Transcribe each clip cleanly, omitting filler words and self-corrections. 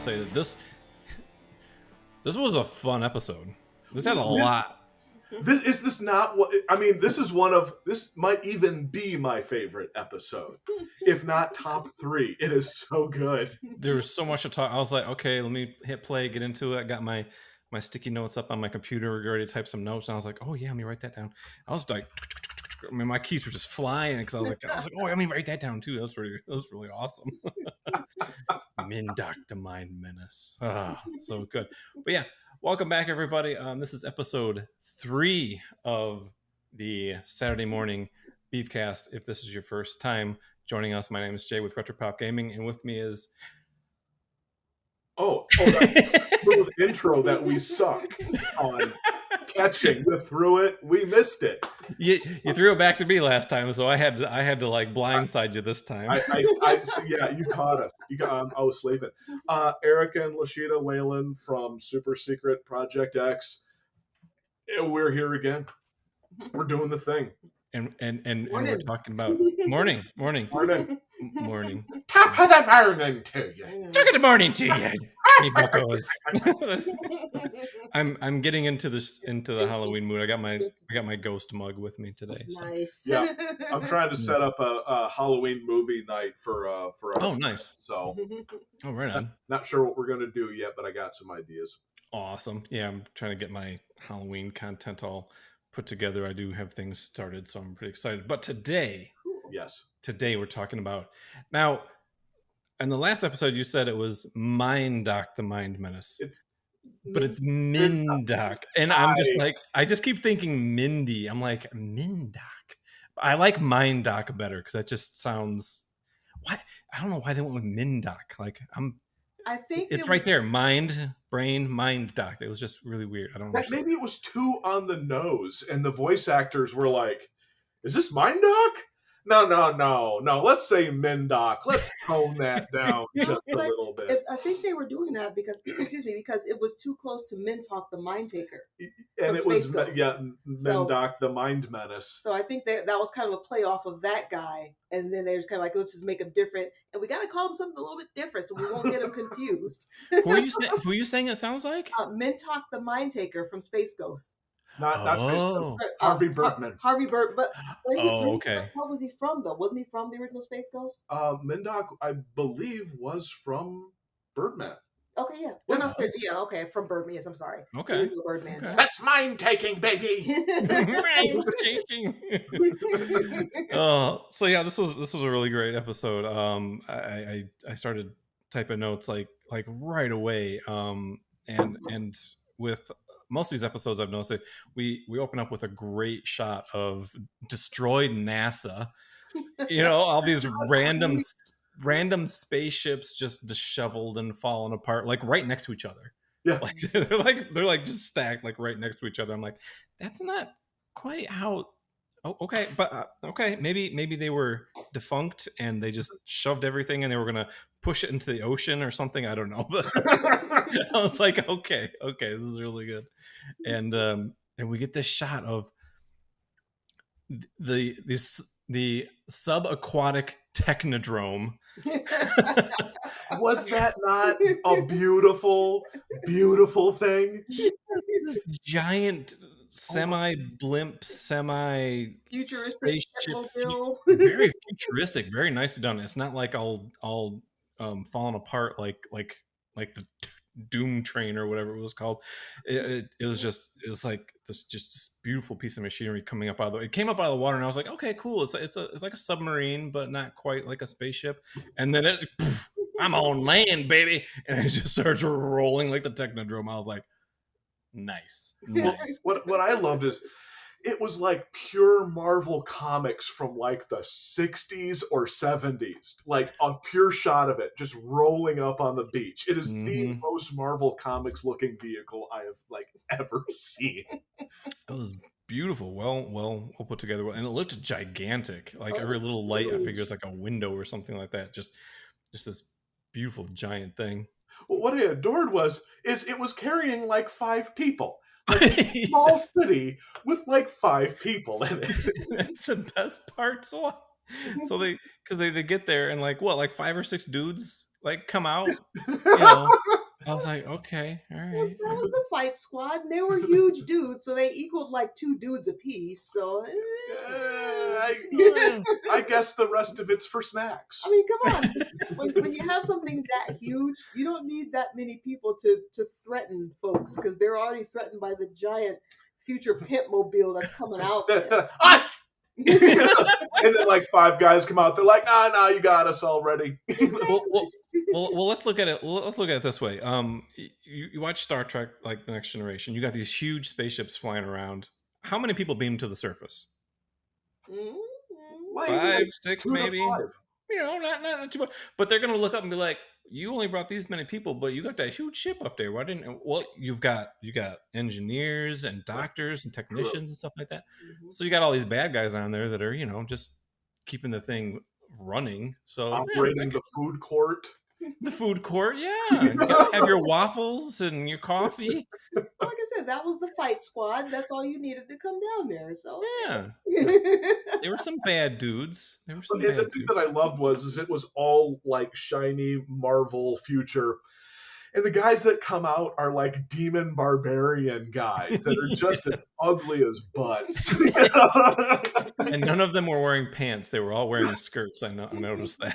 say that this was a fun episode. This had a lot. This not what I mean? This might even be my favorite episode, if not top 3. It is so good. There was so much to talk. I was like, okay, let me hit play, get into it. I got my sticky notes up on my computer. We already typed some notes, and I was like, oh yeah, let me write that down. I was like, I mean, my keys were just flying because I was like, oh, let me write that down too. That was really awesome. Mindock, the Mind Menace. So good. But yeah. Welcome back, everybody. This is episode 3 of the Saturday Morning Beefcast. If this is your first time joining us, my name is Jay with Retropop Gaming, and with me is... that smooth intro that we suck on catching. You threw it. We missed it. You threw it back to me last time, so I had to like blindside you this time. So yeah, you caught us. I was sleeping. Aric and Laschita Whalen from Super Secret Project X. We're here again. We're doing the thing. And we're talking about morning. Top of the morning to you. Top of the morning to you. Hey, buckos. I'm getting into the Halloween mood. I got my ghost mug with me today. So. Nice. Yeah, I'm trying to set up a Halloween movie night for Oh, nice. So, right on. Not sure what we're gonna do yet, but I got some ideas. Awesome. Yeah, I'm trying to get my Halloween content all put together. I do have things started, so I'm pretty excited. But today we're talking about now. In the last episode, you said it was Mindock, the Mind Menace, but it's Mindock, and I'm just like, I just keep thinking Mindy. I'm like Mindock. I like Mindock better because that just sounds. Why? I don't know why they went with Mindock. Like I think it's right there. Mind, brain, Mindock. It was just really weird. I don't know. Maybe it was too on the nose, and the voice actors were like, "Is this Mindock? No. Let's say Mindock. Let's tone that down just a little bit." I think they were doing that because, because it was too close to Mindock, the Mind Taker. And it was, Mindock, the Mind Menace. So I think that was kind of a play off of that guy. And then they was kind of like, let's just make him different. And we got to call him something a little bit different so we won't get him confused. Who are you saying it sounds like? Mindock, the Mind Taker from Space Ghost. Not Harvey Birdman. Harvey Birdman. But okay. What was he from, though? Wasn't he from the original Space Ghost? Mindock, I believe, was from Birdman. Okay, yeah. Well, not Space. Yeah, okay, from Birdman. Yes, I'm sorry. Okay. Birdman. Okay. That's mind taking, baby. Mind taking. So yeah, this was a really great episode. I started typing notes like right away. And with most of these episodes, I've noticed that we open up with a great shot of destroyed NASA. All these random spaceships just disheveled and falling apart, like right next to each other. Yeah, like they're like just stacked like right next to each other. I'm like, that's not quite how. Oh, okay, but okay, maybe they were defunct and they just shoved everything and they were gonna push it into the ocean or something. I don't know, but I was like, okay, this is really good, and we get this shot of the subaquatic technodrome. Was that not a beautiful, beautiful thing? This giant semi-blimp, semi-spaceship, very futuristic, very nicely done. It's not like all falling apart like the Doom Train or whatever it was called. It was like this beautiful piece of machinery coming up out of it came up out of the water, and I was like, okay, cool. It's like a submarine, but not quite like a spaceship. And then I'm on land, baby, and it just starts rolling like the Technodrome. I was like, nice. What I loved is it was like pure Marvel comics from like the 60s or 70s, like a pure shot of it just rolling up on the beach. It is the most Marvel comics looking vehicle I have like ever seen. It was beautiful, well put together, and it looked gigantic. Like every little light, I figured it was like a window or something like that. Just this beautiful giant thing. Well, what I adored is it was carrying like 5 people. Like a small city with like 5 people in it. That's the best part. So they get there and like 5 or 6 dudes like come out. You know, I was like, okay, all Well, right. that was the fight squad, and they were huge dudes, so they equaled like 2 dudes apiece. So, I guess the rest of it's for snacks. I mean, come on. When you have something that huge, you don't need that many people to threaten folks because they're already threatened by the giant future pimp mobile that's coming out there. Us! And then like 5 guys come out. They're like, nah, you got us already. Well, let's look at it. Let's look at it this way. You watch Star Trek, like The Next Generation. You got these huge spaceships flying around. How many people beam to the surface? 5, 6, maybe. 5. You know, not too much. But they're gonna look up and be like, "You only brought these many people, but you got that huge ship up there. Why didn't?" Well, you got engineers and doctors and technicians and stuff like that. Mm-hmm. So you got all these bad guys on there that are, you know, just keeping the thing running. So operating the food court. The food court, yeah. You gotta have your waffles and your coffee. Like I said, that was the fight squad. That's all you needed to come down there. So yeah. There were some bad dudes. The thing that I loved was it was all like shiny Marvel future. And the guys that come out are like demon barbarian guys that are just as ugly as butts. And none of them were wearing pants. They were all wearing skirts. I noticed that.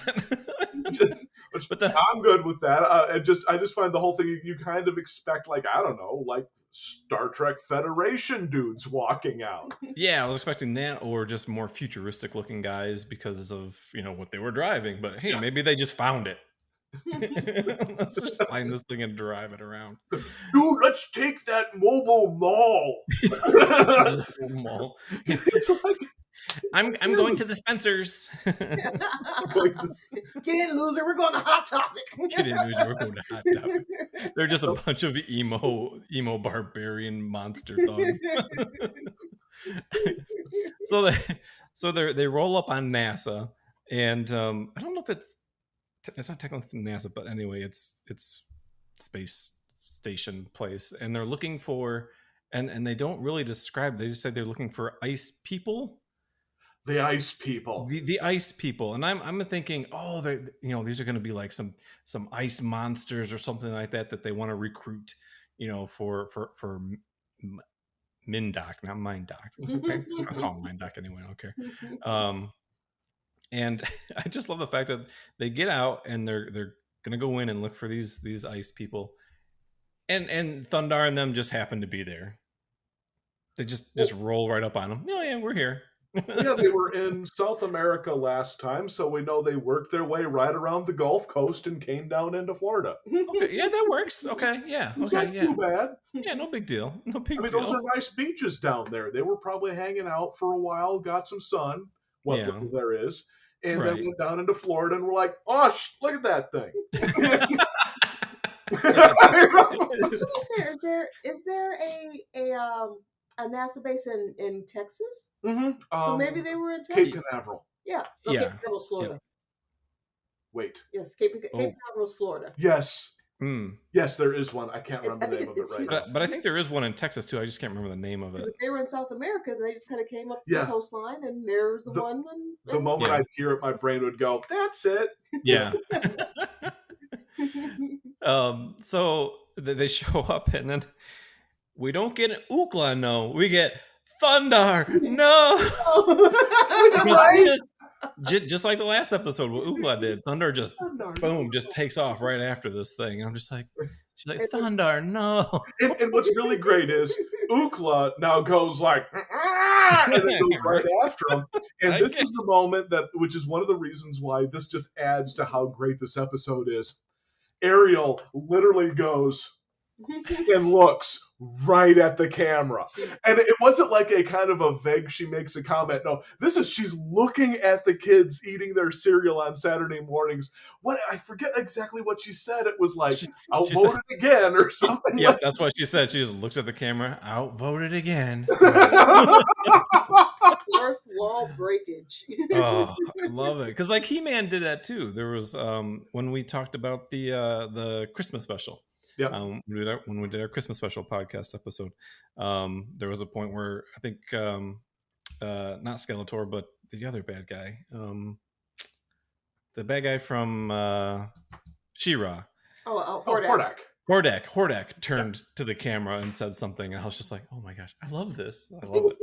But then, I'm good with that. I just find the whole thing, you kind of expect, like, I don't know, like Star Trek Federation dudes walking out. Yeah, I was expecting that, or just more futuristic looking guys because of, you know, what they were driving. But hey, maybe they just found it. Let's just find this thing and drive it around. Dude, let's take that mobile mall. It's like, I'm going to the Spencers. Get in, loser. We're going to Hot Topic. Get in, loser. We're going to Hot Topic. They're just a bunch of emo barbarian monster thugs. So they roll up on NASA, and I don't know if it's not technically NASA, but anyway, it's space station place, and they're looking for, and they don't really describe. They just say they're looking for ice people. The ice people. The ice people. And I'm thinking, oh, they, you know, these are going to be like some ice monsters or something like that they want to recruit, you know, for Mindock, not Mindock. I'll call him Mindock anyway. I don't care. And I just love the fact that they get out and they're going to go in and look for these ice people. And Thundarr and them just happen to be there. They just roll right up on them. Oh, yeah, we're here. Yeah, they were in South America last time, so we know they worked their way right around the Gulf Coast and came down into Florida. Okay, yeah, that works. Okay, yeah, it's not too bad. Yeah, no big deal. No big deal. Those are nice beaches down there. They were probably hanging out for a while, got some sun, what there is, and then went down into Florida and we're like, oh, look at that thing. Is there a NASA base in Texas? Mm-hmm. So maybe they were in Texas. Cape Canaveral. Yeah. No, Cape Canaveral's Florida. Yeah. Wait. Yes, Cape Canaveral's Florida. Yes. Yes, there is one. I can't remember the name of it right now. But I think there is one in Texas too. I just can't remember the name of it. If they were in South America, they just kind of came up the coastline, and there's the one. The moment I'd hear it, my brain would go, "That's it." Yeah. So they show up, and then we don't get an Ookla, no. We get Thundarr, no. Just like the last episode, what Ookla did, Thundarr just takes off right after this thing. I'm just like, she's like, Thundarr, no. And what's really great is Ookla now goes like, and then goes right after him. And this is the moment which is one of the reasons why this just adds to how great this episode is. Ariel literally goes and looks right at the camera. And it wasn't like a kind of a vague, she makes a comment. No, she's looking at the kids eating their cereal on Saturday mornings. I forget exactly what she said. It was like, outvoted again or something. Yeah, that's what she said. She just looks at the camera, outvoted again. Fourth wall breakage. Oh, I love it. Because like He-Man did that too. There was when we talked about the Christmas special. Yeah. When we did our Christmas special podcast episode, there was a point where I think not Skeletor, but the other bad guy, the bad guy from She-Ra. Hordak. Turned to the camera and said something, and I was just like, "Oh my gosh, I love this! I love it."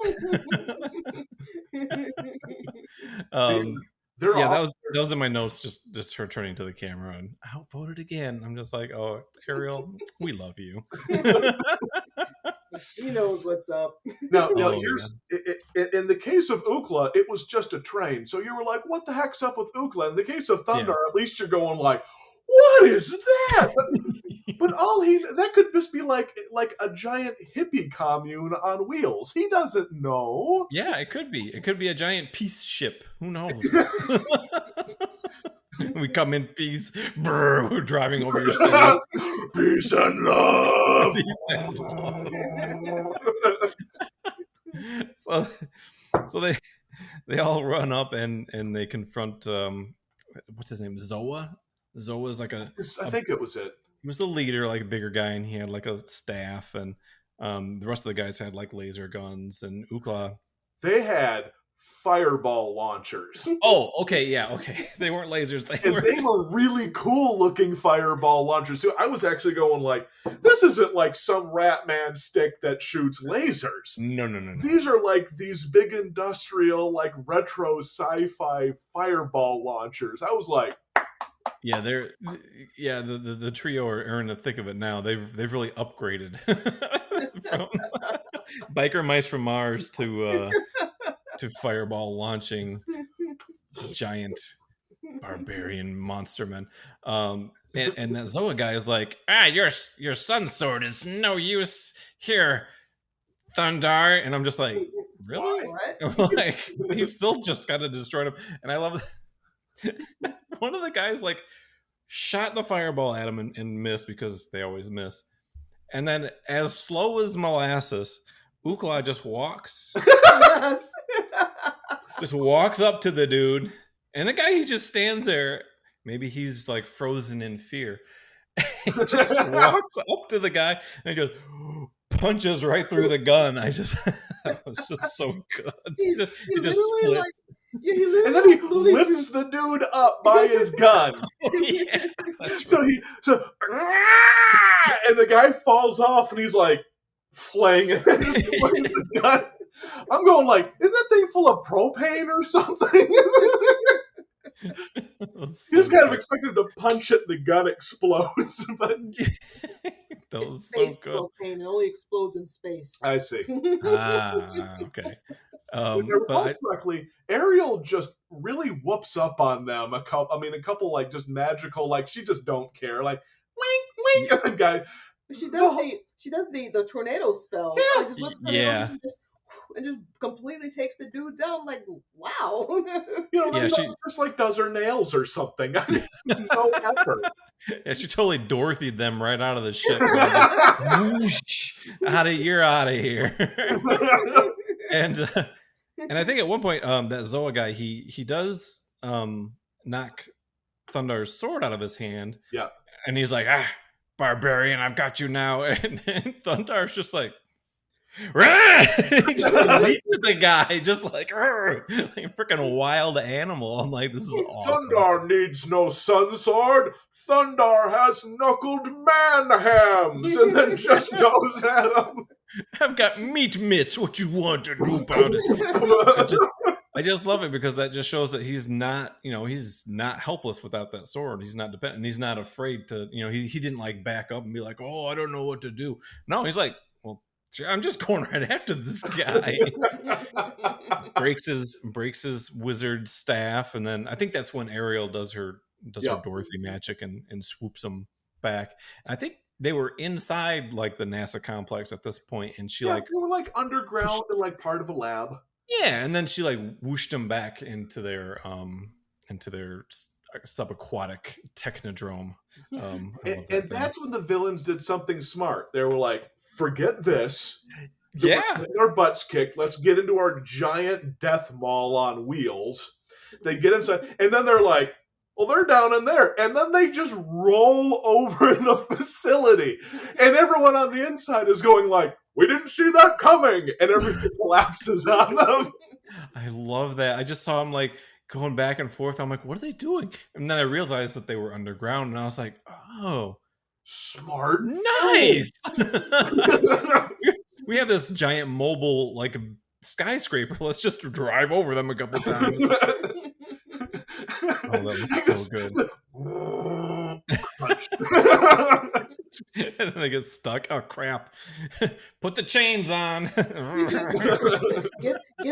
That was in my notes. Just her turning to the camera and outvoted again. I'm just like, "Oh, Ariel, we love you." She knows what's up. Now here's in the case of Ookla, it was just a train. So you were like, "What the heck's up with Ookla?" In the case of Thundarr, at least you're going like, "What is that?" But that could just be like a giant hippie commune on wheels. He doesn't know. Yeah, it could be. It could be a giant peace ship. Who knows? We come in peace. Brr, we're driving over your cities. Peace and love. Peace and love. So they all run up and they confront what's his name? Zoa. Zoa's like I think it was it. He was the leader, like a bigger guy, and he had like a staff, and the rest of the guys had like laser guns, and Ookla. They had fireball launchers. Oh, okay, yeah, okay. They weren't lasers. They were really cool looking fireball launchers too. I was actually going like, this isn't like some Rat Man stick that shoots lasers. No. These are like these big industrial, like retro sci-fi fireball launchers. I was like, yeah, the trio are in the thick of it now. They've really upgraded from biker mice from Mars to fireball launching giant barbarian monster men. And that Zoa guy is like, your sun sword is no use here, Thundarr. And I'm just like, really? Like, he still just kind of destroyed him. And I love one of the guys like shot the fireball at him and missed, because they always miss. And then, as slow as molasses, Ookla just walks. Yes. Just walks up to the dude, and the guy, he just stands there. Maybe he's like frozen in fear. He just walks up to the guy and just punches right through the gun. It was just so good. He just splits. And then he lifts the dude up by his gun. Yeah, and the guy falls off, and he's like flaying the gun. I'm going like, is that thing full of propane or something? You just kind of expected to punch it, and the gun explodes. But that was so good. Propane, it only explodes in space. I see. Okay. Correctly, Ariel just really whoops up on them. A couple like just magical, like she just don't care. Like wink, wink, and the guy. She does the tornado spell. Yeah, just looks and just completely takes the dude down. I'm like, wow. She just like does her nails or something. No effort. Yeah, she totally Dorothy'd them right out of the ship. You're out of here. And I think at one point that Zoa guy, he does knock Thundarr's sword out of his hand. Yeah. And he's like, barbarian, I've got you now. And Thundarr's just like, he just leaped at the guy, just like a freaking wild animal. I'm like, this is awesome. Thundarr needs no sun sword. Thundarr has knuckled man hams, and then just goes at him. I've got meat mitts. What you want to do about it? I just love it, because that just shows that he's not, he's not helpless without that sword. He's not dependent, and he's not afraid to, he didn't like back up and be like, oh, I don't know what to do. No, he's like, well, I'm just going right after this guy. breaks his wizard staff, and then I think that's when Ariel does her Dorothy magic and swoops him back. And I think they were inside like the NASA complex at this point, and she they were like underground and like part of a lab. Yeah, and then she like whooshed them back into their subaquatic technodrome. And that's when the villains did something smart. They were like, forget this. Yeah. Our butts kicked. Let's get into our giant death mall on wheels. They get inside, and then they're like, well, they're down in there. And then they just roll over the facility. And everyone on the inside is going like, we didn't see that coming. And everything collapses on them. I love that. I just saw him like going back and forth. I'm like, what are they doing? And then I realized that they were underground, and I was like, oh, smart, nice. We have this giant mobile like skyscraper. Let's just drive over them a couple times. Oh, that was so good. And then they get stuck. Oh crap! Put the chains on. Get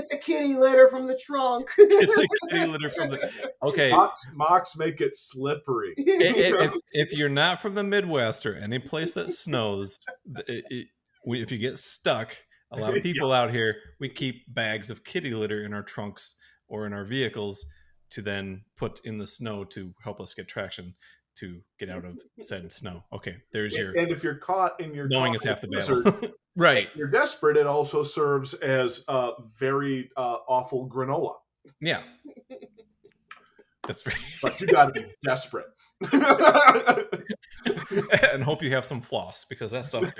the kitty litter from the trunk. Get the kitty litter from the. Okay. Mocks make it slippery. If you're not from the Midwest or any place that snows, if you get stuck, a lot of people out here, we keep bags of kitty litter in our trunks or in our vehicles to then put in the snow to help us get traction to get out of said snow. Okay, there's your. And if you're caught in your knowing is half the battle, right? You're desperate. It also serves as very awful granola. Yeah, that's right. But you got to be desperate, and hope you have some floss because that stuff.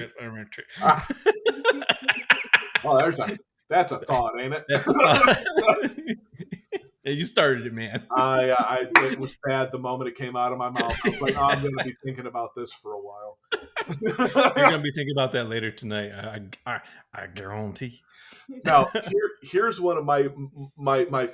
Oh, that's a thought, ain't it? Yeah, you started it, man. It was bad the moment it came out of my mouth. I was like, I'm going to be thinking about this for a while. You're going to be thinking about that later tonight. I guarantee. Now, here's one of my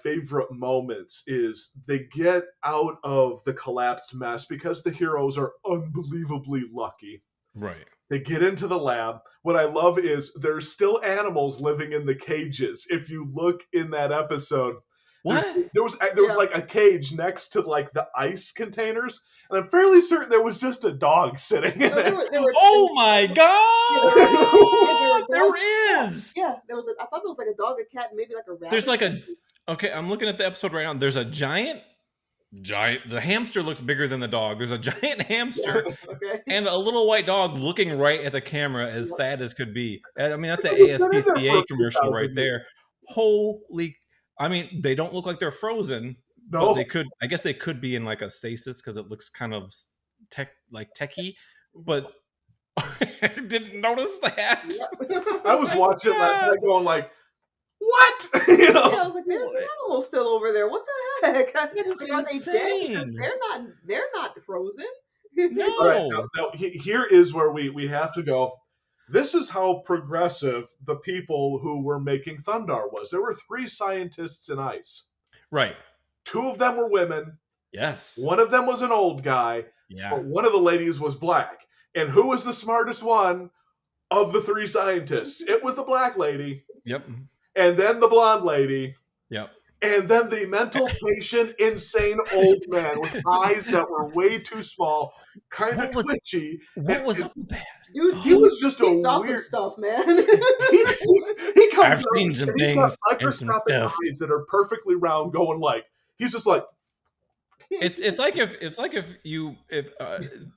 favorite moments is they get out of the collapsed mess because the heroes are unbelievably lucky. Right. They get into the lab. What I love is there's still animals living in the cages. If you look in that episode, what? There was like a cage next to like the ice containers, and I'm fairly certain there was just a dog sitting in it. Oh my god! There is. Yeah, there was. I thought there was like a dog, a cat, and maybe like a rabbit. There's like a. Okay, I'm looking at the episode right now. There's a giant. The hamster looks bigger than the dog. There's a giant hamster and a little white dog looking right at the camera, as sad as could be. I mean, that's an ASPCA commercial right there. Holy. I mean, they don't look like they're frozen. No, but they could. I guess they could be in like a stasis because it looks kind of techie. But I didn't notice that. I was watching it last night, going like, "What?" You know? Yeah, I was like, "There's an animal still over there. What the heck? That is insane. They're not frozen." No. All right, now, here is where we have to go. This is how progressive the people who were making Thundarr was. There were 3 scientists in ice. Right. 2 of them were women. Yes. One of them was an old guy. Yeah. But one of the ladies was black. And who was the smartest one of the 3 scientists? It was the black lady. Yep. And then the blonde lady. Yep. And then the mental patient, insane old man with eyes that were way too small, kind of twitchy. What was up with that? Dude, he was just he saw weird some stuff, man. he comes I've seen some things and some stuff eyes that are perfectly round, going like he's just like. It's like if you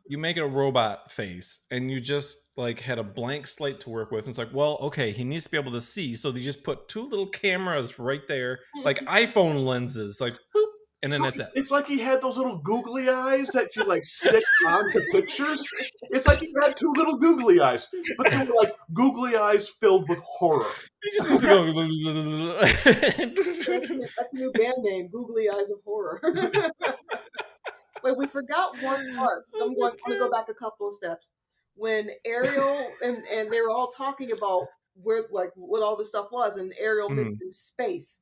make a robot face and you just like had a blank slate to work with. And it's like, well, okay, he needs to be able to see, so they just put 2 little cameras right there, like iPhone lenses, like boop, and then that's it. It's like he had those little googly eyes that you like stick onto pictures. It's like he had 2 little googly eyes, but they were like googly eyes filled with horror. He just used to go. That's a new band name, Googly Eyes of Horror. Wait, we forgot one part. I'm going to go back a couple of steps. When Ariel and they were all talking about where, like, what all this stuff was, and Ariel lived in space.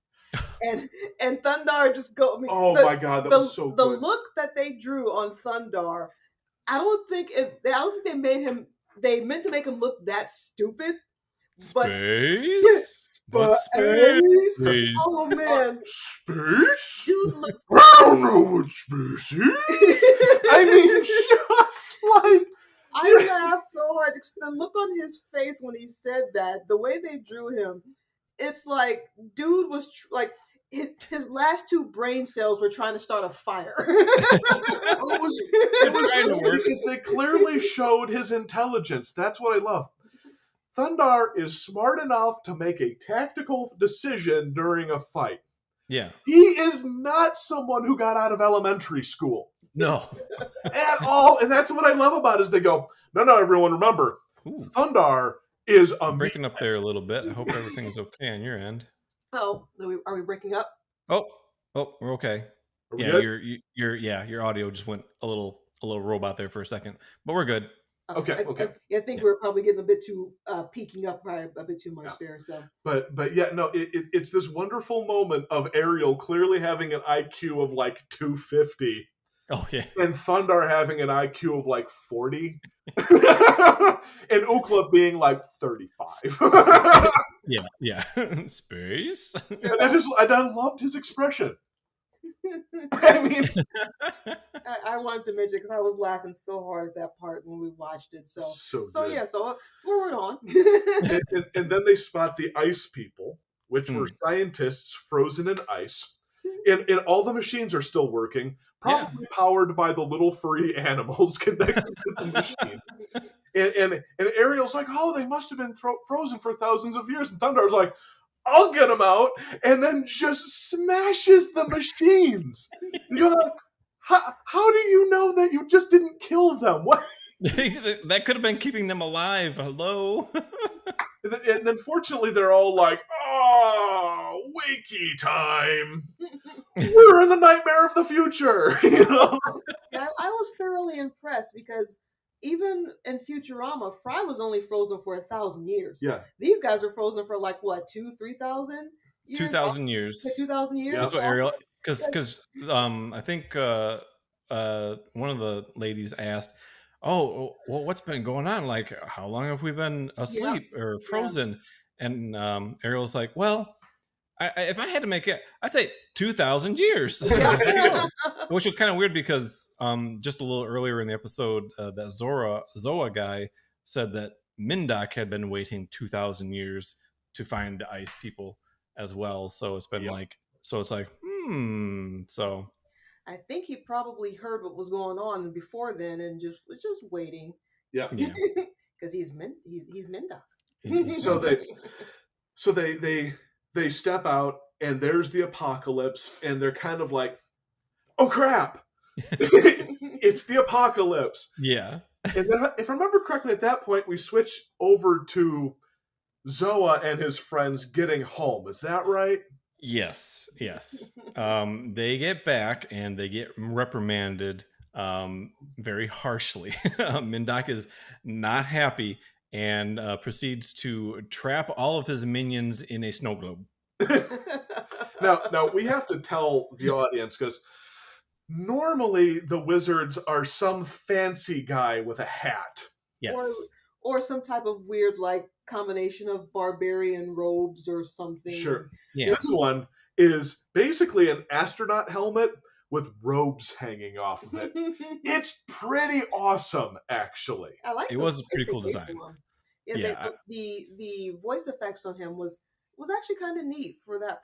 And Thundarr just go. I mean, my god, that was so good. The look that they drew on Thundarr, I don't think they made him. They meant to make him look that stupid. Space. But space? Oh man, space? Dude, look. I don't know what space is. I mean, just like. I laughed so hard. The look on his face when he said that, the way they drew him, it's like dude was like his last 2 brain cells were trying to start a fire. It was weird because they clearly showed his intelligence. That's what I love. Thundarr is smart enough to make a tactical decision during a fight. Yeah. He is not someone who got out of elementary school. No. At all. And that's what I love about it is they go, no, everyone remember, Thundarr is I'm breaking up there a little bit. I hope everything is okay on your end. Oh, are we breaking up? Oh, Oh, we're okay. Yeah, your audio just went a little robot there for a second, but we're good. Okay. I think we're probably getting a bit too peaking up, probably a bit too much there. So, but yeah, no, it's this wonderful moment of Ariel clearly having an IQ of like 250. Oh yeah, and Thundarr having an IQ of like 40, and Ookla being like 35. yeah, space. And I loved his expression. I mean, I wanted to mention because I was laughing so hard at that part when we watched it. So good. So forward on. and then they spot the ice people, which were scientists frozen in ice, and all the machines are still working, probably powered by the little furry animals connected to the machine. And Ariel's like, oh, they must have been frozen for thousands of years, and Thundarr's like, I'll get them out, and then just smashes the machines. You're like, how do you know that you just didn't kill them? What? That could have been keeping them alive. Hello. And then fortunately, they're all like, oh, wakey time. We're in the nightmare of the future. Yeah, I was thoroughly impressed because even in Futurama, Fry was only frozen for 1,000 years. Yeah. These guys are frozen for like, what, 2,000-3,000 years? 2,000 years. 2,000 years? Yeah, that's what Ariel... Because I think one of the ladies asked, oh, well, what's been going on? Like, how long have we been asleep or frozen? Yeah. And Ariel's like, well, if I had to make it, I'd say 2,000 years. Yeah. Which was kind of weird because just a little earlier in the episode, that Zoa guy said that Mindock had been waiting 2,000 years to find the ice people as well. So it's been so So I think he probably heard what was going on before then and was just waiting. Yeah. Because he's Mindock. So they step out and there's the apocalypse and they're kind of like, oh crap. It's the apocalypse. Yeah. And then, if I remember correctly, at that point we switch over to Zoa and his friends getting home. Is that right? Yes. They get back and they get reprimanded very harshly. Mindock is not happy and proceeds to trap all of his minions in a snow globe. Now we have to tell the audience, because normally the wizards are some fancy guy with a hat. Yes. Or some type of weird, like, combination of barbarian robes or something. Sure. Yeah. This one is basically an astronaut helmet with robes hanging off of it. It's pretty awesome, actually. I like it. Was a pretty cool design. Yeah. The voice effects on him was actually kind of neat for that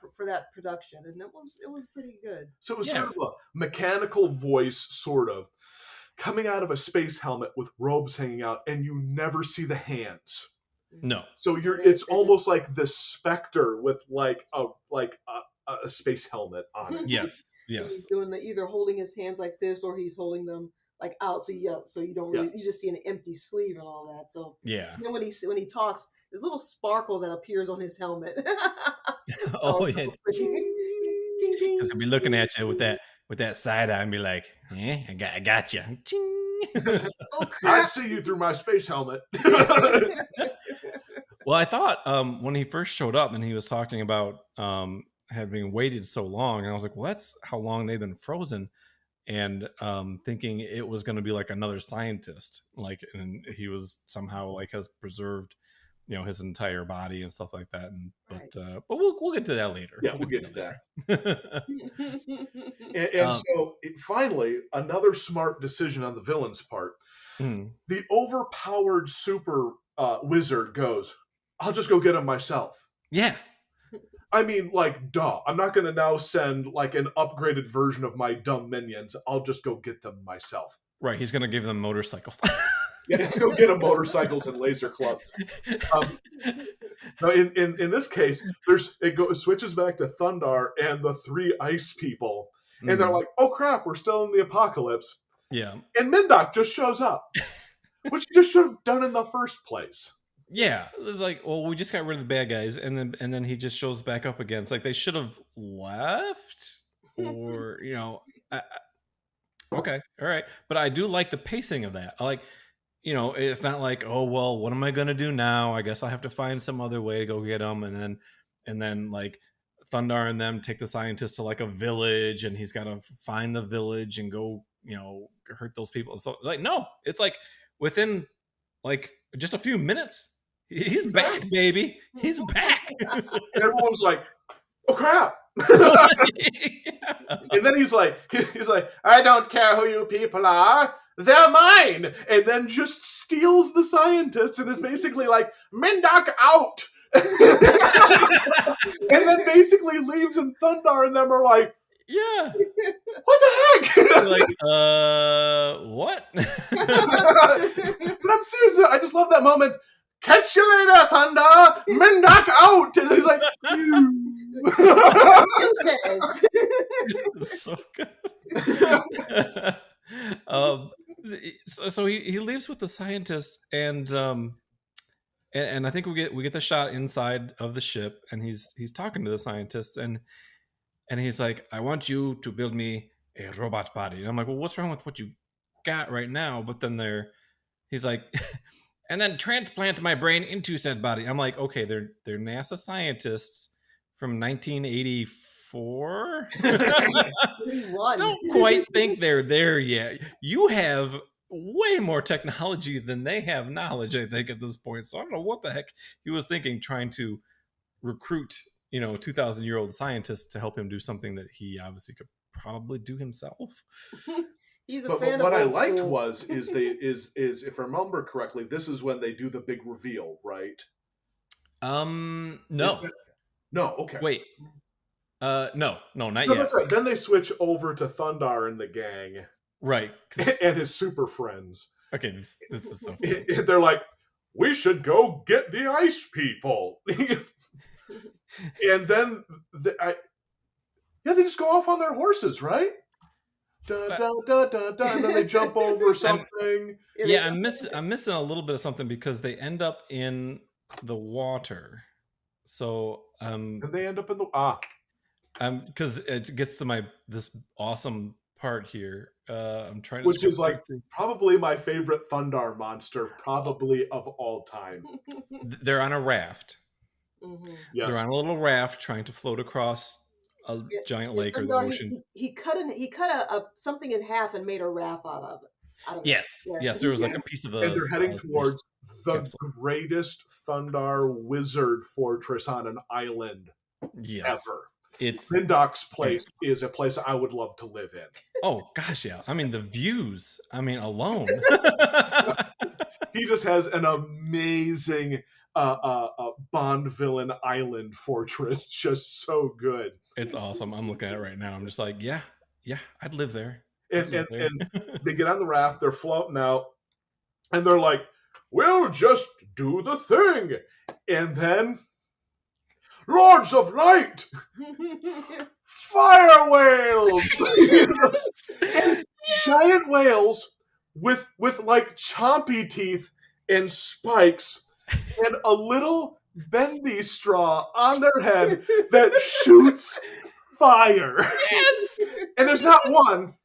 production, and it was pretty good. So it was sort of a mechanical voice, sort of, coming out of a space helmet with robes hanging out, and you never see the hands. No. So it's almost like the Spectre with like a space helmet on it. Yes. He's doing either holding his hands like this or he's holding them like out, so you don't really you just see an empty sleeve and all that. So yeah. Then when he talks, there's a little sparkle that appears on his helmet. Oh yeah. Because he'll be looking at you with that side eye and be like, I got you. I see you through my space helmet. Well, I thought when he first showed up and he was talking about having waited so long, and I was like, well, that's how long they've been frozen, and thinking it was going to be like another scientist, like, and he was somehow like has preserved, his entire body and stuff like that. And but we'll get to that later. Yeah, we'll get to that. and so finally, another smart decision on the villain's part. The overpowered super wizard goes, I'll just go get him myself. Yeah. I mean, like, duh. I'm not going to now send like an upgraded version of my dumb minions. I'll just go get them myself. Right. He's going to give them motorcycles. Yeah, go get them motorcycles and laser clubs. In this case, it switches back to Thundarr and the 3 ice people. And they're like, oh crap, we're still in the apocalypse. Yeah. And Mindock just shows up, which you just should have done in the first place. Yeah, it was like, well, we just got rid of the bad guys, and then he just shows back up again. It's like they should have left. or okay, all right. But I do like the pacing of that. I like, it's not like, oh well, what am I gonna do now? I guess I have to find some other way to go get them, and then like Thundarr and them take the scientist to like a village, and he's got to find the village and go, hurt those people. So like, no, it's like within like just a few minutes, he's back, baby. He's back. Everyone's like, oh crap. And then he's like, I don't care who you people are. They're mine. And then just steals the scientists and is basically like, Mindock out. And then basically leaves, and Thundarr and them are like, yeah, what the heck? They're like, what? But I'm serious. I just love that moment. Catch you later, Thundarr. Mindock out. And he's like, it's so good. So he leaves with the scientist, and I think we get the shot inside of the ship, and he's talking to the scientist, and he's like, I want you to build me a robot body. And I'm like, well, what's wrong with what you got right now? But then he's like, and then transplant my brain into said body. I'm like, okay, they're NASA scientists from 1984. Don't quite think they're there yet. You have way more technology than they have knowledge, I think, at this point. So I don't know what the heck he was thinking, trying to recruit 2,000-year-old scientists to help him do something that he obviously could probably do himself. He's a but fan what of I old liked school. is if I remember correctly, this is when they do the big reveal, right? No. No, okay. Wait. No, not No, yet. that's right. Then they switch over to Thundarr and the gang. Right. And his super friends. Okay, this is so funny. They're like, we should go get the ice people. And then they just go off on their horses, right? Da, da, da, da, da, and then they jump over something. Yeah, I'm missing a little bit of something, because they end up in the water. So and they end up in the because it gets to this awesome part here. I'm trying to, which is like probably my favorite Thundarr monster, probably of all time. They're on a raft. Mm-hmm. Yes. They're on a little raft trying to float across a giant lake or the ocean. He cut something in half and made a raft out of it. Yes, there was like a piece of the. And they're heading towards the greatest Thundarr wizard fortress on an island ever. It's Mindock's place is a place I would love to live in. Oh gosh, yeah. I mean, the views. I mean, alone. He just has an amazing Bond villain island fortress, just so good. It's awesome. I'm looking at it right now. I'm just like, yeah, I'd live there. And they get on the raft, they're floating out, and they're like, we'll just do the thing. And then, Lords of Light! Fire whales! Giant whales with like chompy teeth and spikes and a little bendy straw on their head that shoots fire. Yes! And there's not one,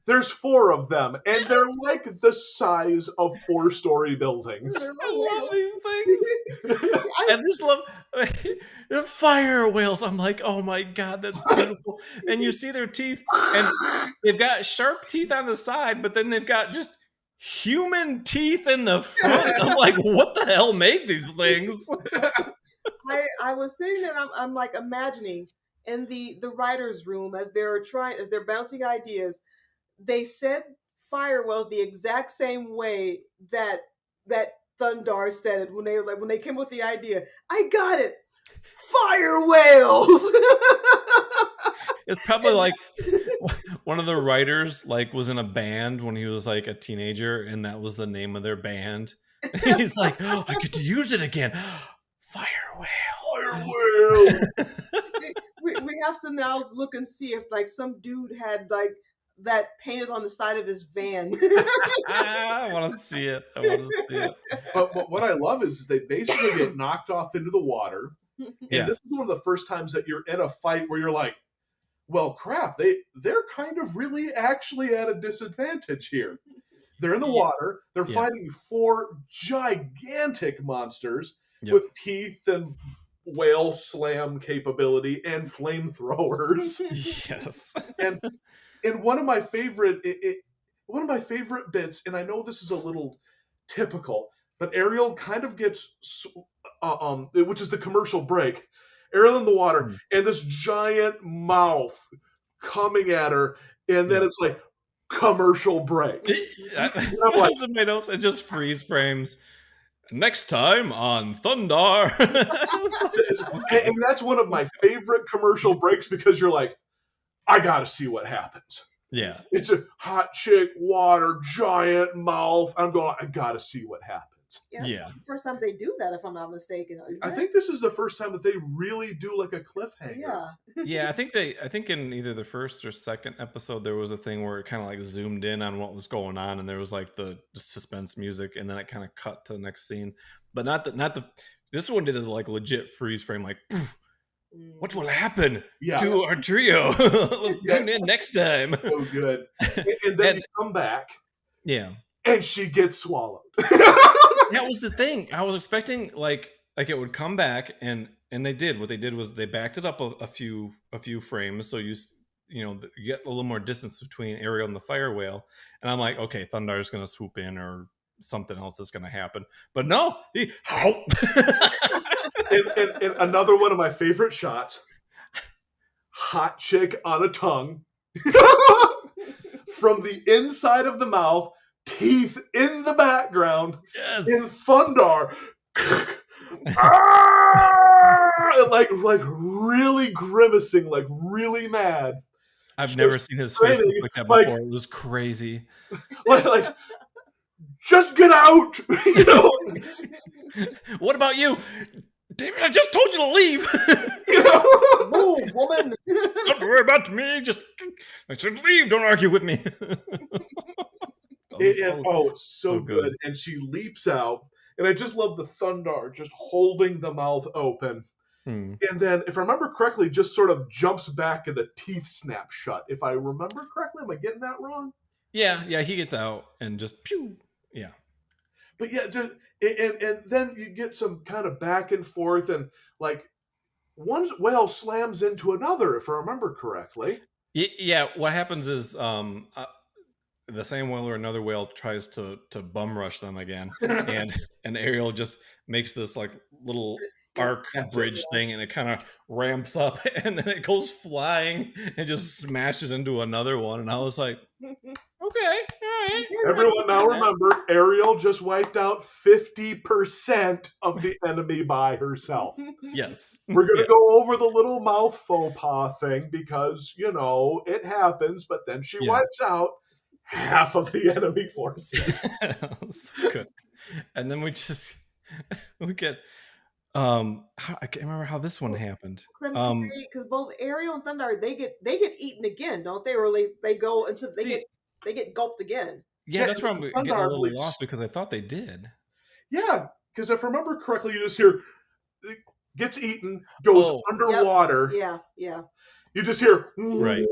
there's 4 of them, and they're like the size of 4-story buildings. I love these things. I just love the fire whales. I'm like, oh my god, that's beautiful. And you see their teeth, and they've got sharp teeth on the side, but then they've got just human teeth in the front. I'm like, what the hell made these things? I was sitting there, and I'm like imagining in the writer's room as they're bouncing ideas. They said fire whales the exact same way that Thundarr said it when they came with the idea. I got it, fire whales. It's probably like one of the writers was in a band when he was like a teenager, and that was the name of their band. He's like, oh, I get to use it again. Fire whale. Fire whale. we have to now look and see if some dude had that painted on the side of his van. I want to see it. But what I love is they basically get knocked off into the water. And yeah. This is one of the first times that you're in a fight where you're like, well, crap, they're kind of really actually at a disadvantage here. They're in the water. They're fighting 4 gigantic monsters with teeth and whale slam capability and flamethrowers. Yes. And one of my favorite bits, and I know this is a little typical, but Ariel kind of gets which is the commercial break. Ariel in the water and this giant mouth coming at her, and then it's like commercial break. I'm like, it just freeze frames. Next time on Thundarr. And that's one of my favorite commercial breaks because you're like, I gotta see what happens. Yeah. It's a hot chick, water, giant mouth. I'm going, I gotta see what happens. Yeah. First time they do that, if I'm not mistaken. I think this is the first time that they really do like a cliffhanger. Yeah. Yeah, I think in either the first or second episode there was a thing where it kind of like zoomed in on what was going on, and there was like the suspense music, and then it kind of cut to the next scene. But not the this one did a like legit freeze frame, like poof, what will happen to our trio? Tune in next time. So good. And then you come back. Yeah. And she gets swallowed. That was the thing. I was expecting like it would come back, and they did. What they did was they backed it up a few frames, so you get a little more distance between Ariel and the fire whale. And I'm like, okay, Thundarr is going to swoop in, or something else is going to happen. But no, and another one of my favorite shots: hot chick on a tongue from the inside of the mouth. Teeth in the background. Yes. In Thundarr. like really grimacing, like really mad. I've never seen his face look like that before. It was crazy. Like just get out. What about you? David, I just told you to leave. Move, woman. Don't worry about me. I should leave. Don't argue with me. It's so good. And she leaps out, and I just love the Thundarr just holding the mouth open. And then, if I remember correctly, just sort of jumps back and the teeth snap shut. If I remember correctly, am I getting that wrong? Yeah, he gets out and just pew. Yeah. But yeah, and then you get some kind of back and forth, and like one whale slams into another, if I remember correctly. Yeah, what happens is the same whale or another whale tries to bum rush them again, and Ariel just makes this like little arc bridge thing, and it kind of ramps up, and then it goes flying and just smashes into another one. And I was like, okay, all right. Everyone now remember, Ariel just wiped out 50% of the enemy by herself. Yes. We're going to go over the little mouth faux pas thing because, it happens, but then she wipes out half of the enemy forces. So good. And then we get I can't remember how this one happened. Because both Ariel and Thundarr, they get eaten again, don't they? Or they go into they get gulped again. Yeah, that's where I'm getting a little lost because I thought they did. Yeah, because if I remember correctly, you just hear it gets eaten, goes underwater. Yep. Yeah. You just hear, right.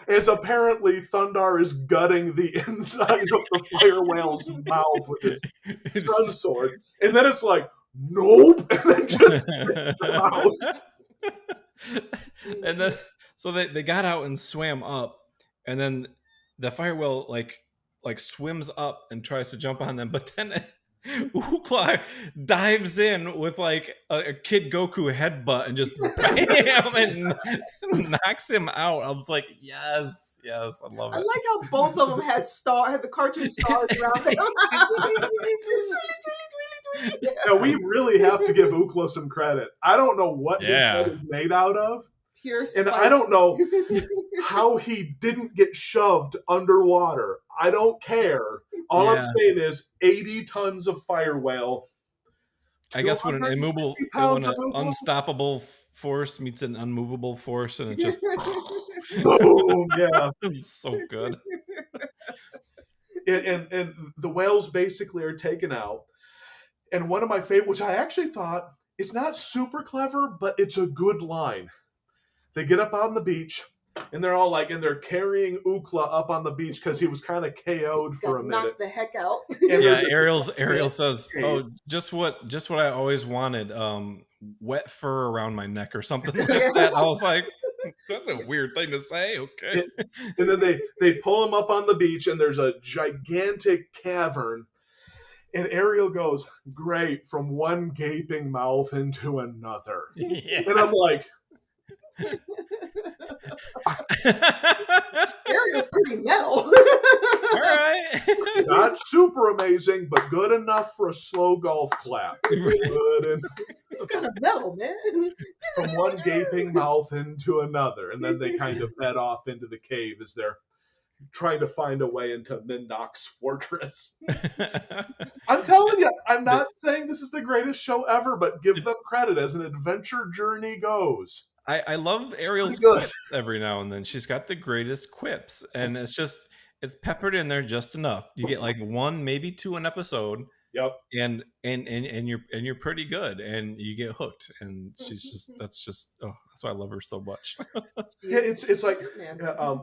As apparently Thundarr is gutting the inside of the fire whale's mouth with his sun sword. And then it's like, nope. And then just spits them out. And then, so they got out and swam up. And then the fire whale like swims up and tries to jump on them. But then Ukla dives in with like a Kid Goku headbutt and just bam and knocks him out. I was like, yes, I love it. I like how both of them had the cartoon stars around them. Now we really have to give Ukla some credit. I don't know what his head is made out of. Pure and I don't know how he didn't get shoved underwater. I don't care. All I'm saying is 80 tons of fire whale. I guess when an unstoppable force meets an unmovable force, and it just boom, yeah, it's so good. And the whales basically are taken out. And one of my favorite, which I actually thought it's not super clever, but it's a good line. they get up on the beach, and they're all like, and they're carrying Ukla up on the beach because he was kind of KO'd for a minute. Knocked the heck out. Yeah, Ariel says, "Oh, just what I always wanted. Wet fur around my neck or something like that." I was like, "That's a weird thing to say." Okay. And then they pull him up on the beach, and there's a gigantic cavern. And Ariel goes, "Great, from one gaping mouth into another." Yeah. And I'm like, Ariel's pretty metal. All right. not super amazing, but good enough for a slow golf clap. Good and It's kind of metal, man. from one gaping mouth into another. And then they kind of head off into the cave as they're trying to find a way into Mindock's fortress. I'm telling you, I'm not saying this is the greatest show ever, but give them credit as an adventure journey goes. I love Ariel's pretty good. quips every now and then. She's got the greatest quips, and it's peppered in there just enough. You get like one, maybe two an episode. Yep. And you're pretty good, and you get hooked, and that's why I love her so much. Yeah, it's like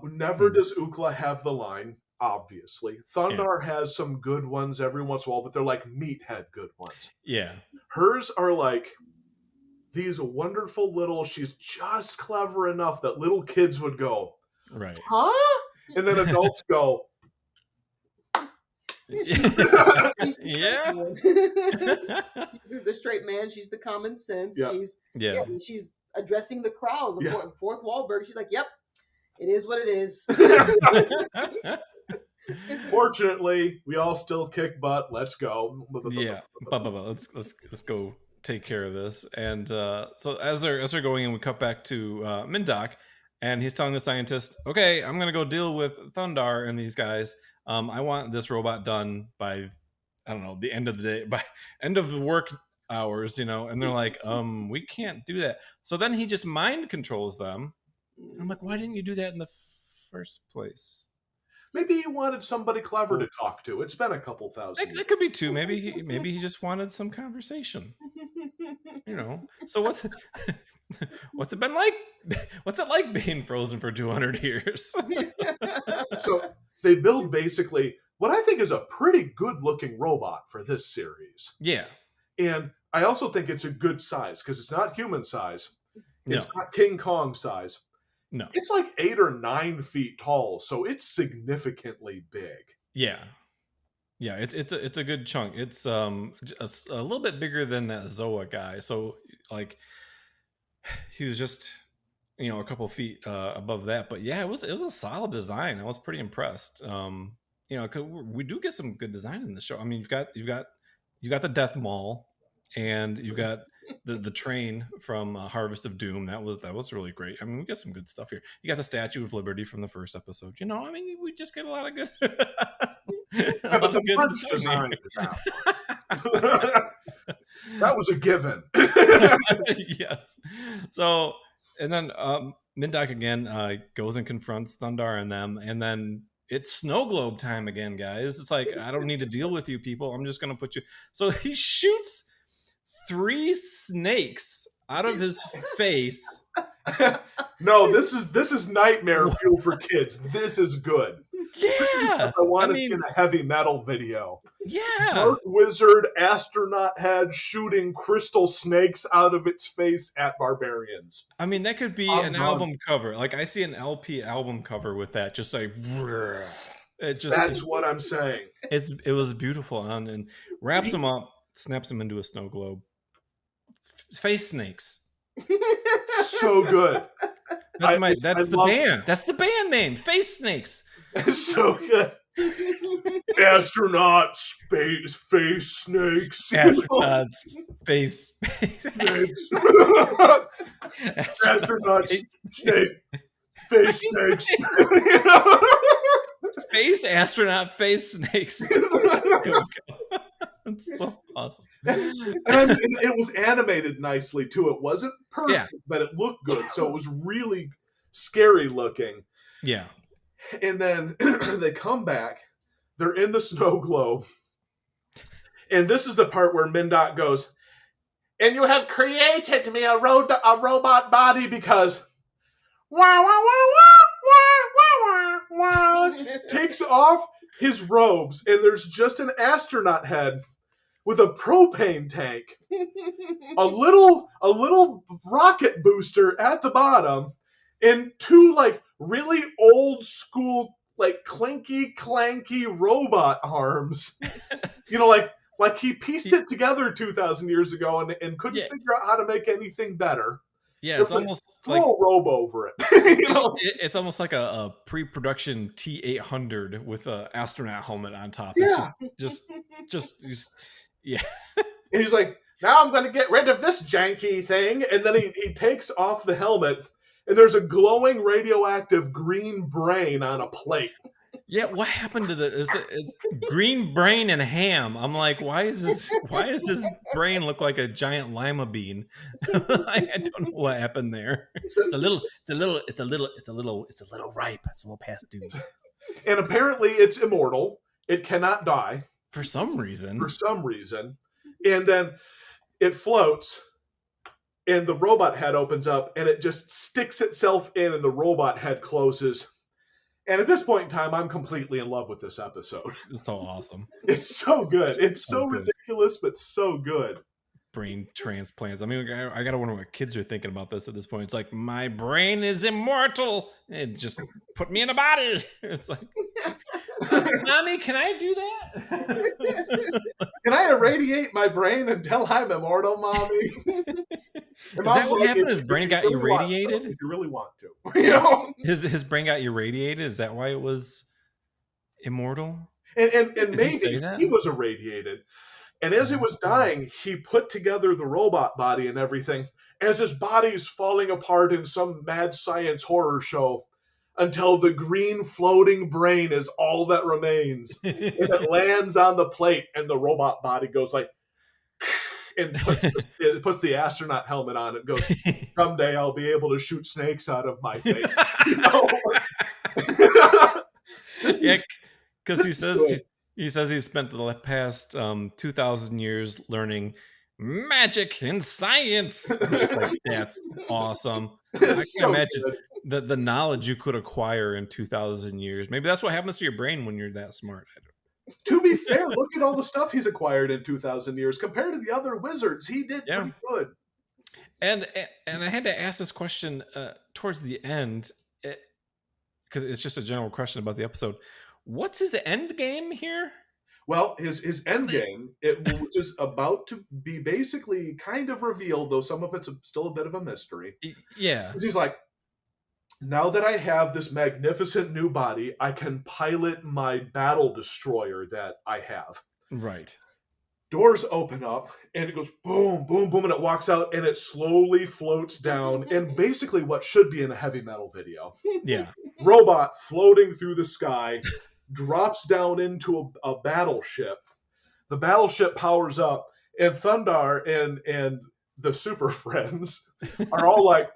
never does Ukla have the line. Obviously, Thundarr has some good ones every once in a while, but they're like meathead good ones. Yeah, hers are like these wonderful little. She's just clever enough that little kids would go, right, huh? And then adults go, yeah. He's the straight man. She's the common sense. Yeah. She's addressing the crowd. The fourth Wahlberg. She's like, "Yep, it is what it is." Fortunately, we all still kick butt. Let's go. Yeah, let's go take care of this. And so as they're going in, we cut back to Mindock, and he's telling the scientist, "Okay, I'm gonna go deal with Thundarr and these guys. I want this robot done by, I don't know, the end of the day, by end of the work hours, And they're like, we can't do that. So then he just mind controls them. And I'm like, why didn't you do that in the first place? Maybe he wanted somebody clever to talk to. It's been a couple thousand. That could be too. Maybe he just wanted some conversation. So what's it been like? What's it like being frozen for 200 years? So they build basically what I think is a pretty good looking robot for this series. Yeah. And I also think it's a good size because it's not human size. It's not King Kong size. No. It's like 8 or 9 feet tall, so it's significantly big. Yeah. Yeah, it's a good chunk. It's a little bit bigger than that Zoa guy. So like he was just a couple feet above that, but yeah, it was a solid design. I was pretty impressed. 'Cause we do get some good design in the show. I mean, you've got the Death Mall, and you've got the train from Harvest of Doom. That was really great. I mean, we get some good stuff here. You got the Statue of Liberty from the first episode. I mean, we just get a lot of good. Yeah, but the first design is out. That was a given. Yes. So, and then Mindock again goes and confronts Thundarr and them, and then it's snow globe time again, guys. It's like, I don't need to deal with you people. I'm just going to put you. So he shoots 3 snakes out of his face. No, this is nightmare fuel for kids. This is good. Yeah. I want to see a heavy metal video. Yeah. Dark wizard astronaut head shooting crystal snakes out of its face at barbarians. I mean, that could be an album cover. Like, I see an LP album cover with that, just like That's what I'm saying. It was beautiful, and wraps him up, snaps him into a snow globe. Face snakes. So good. That's the band. That's the band name. Face Snakes. It's so good. Astronaut space face snakes. Astronaut face snakes. Astronaut snake face snakes. Space astronaut face snakes. It's so awesome. And it was animated nicely too. It wasn't perfect, but it looked good. So it was really scary looking. Yeah. And then they come back. They're in the snow globe. And this is the part where Mindock goes, "And you have created me a robot body because takes off his robes, and there's just an astronaut head with a propane tank, a little rocket booster at the bottom, and two like really old school like clanky robot arms. Like he pieced it together 2,000 years ago and couldn't figure out how to make anything better. Yeah, it's almost like throw a robe over it. It's almost like a pre-production T-800 with an astronaut helmet on top. Yeah. It's just yeah. And he's like, now I'm going to get rid of this janky thing. And then he takes off the helmet, and there's a glowing radioactive green brain on a plate. Yeah, what happened to the green brain and ham? I'm like, why is his brain look like a giant lima bean? I don't know what happened there. It's a little ripe. It's a little past due. And apparently it's immortal. It cannot die. For some reason. And then it floats, and the robot head opens up, and it just sticks itself in, and the robot head closes. And at this point in time, I'm completely in love with this episode. It's so awesome. It's so good. It's so ridiculous, but so good. Brain transplants. I mean, I gotta wonder what kids are thinking about this at this point. It's like, my brain is immortal. It just put me in a body. It's like, Mommy, can I do that? Can I irradiate my brain until I'm immortal, Mommy? Is that what happened? His brain got irradiated? If you really want to. His brain got irradiated? Is that why it was immortal? And maybe he was irradiated. And as he was dying, he put together the robot body and everything as his body's falling apart in some mad science horror show until the green floating brain is all that remains. And it lands on the plate, and the robot body goes like, and puts the astronaut helmet on and goes, someday I'll be able to shoot snakes out of my face. Yeah, because he says he spent the past 2,000 years learning magic and science. I'm just like, that's awesome. I can imagine the knowledge you could acquire in 2,000 years. Maybe that's what happens to your brain when you're that smart. To be fair, look at all the stuff he's acquired in 2,000 years compared to the other wizards. He did pretty good. And I had to ask this question towards the end because it's just a general question about the episode. What's his end game here? Well, his end game, which is about to be basically kind of revealed, though some of it's still a bit of a mystery. Yeah. Because he's like, now that I have this magnificent new body, I can pilot my battle destroyer that I have. Right. Doors open up, and it goes boom, boom, boom, and it walks out, and it slowly floats down, and basically what should be in a heavy metal video. Yeah. Robot floating through the sky, drops down into a battleship. The battleship powers up, and Thundarr and the Super Friends are all like,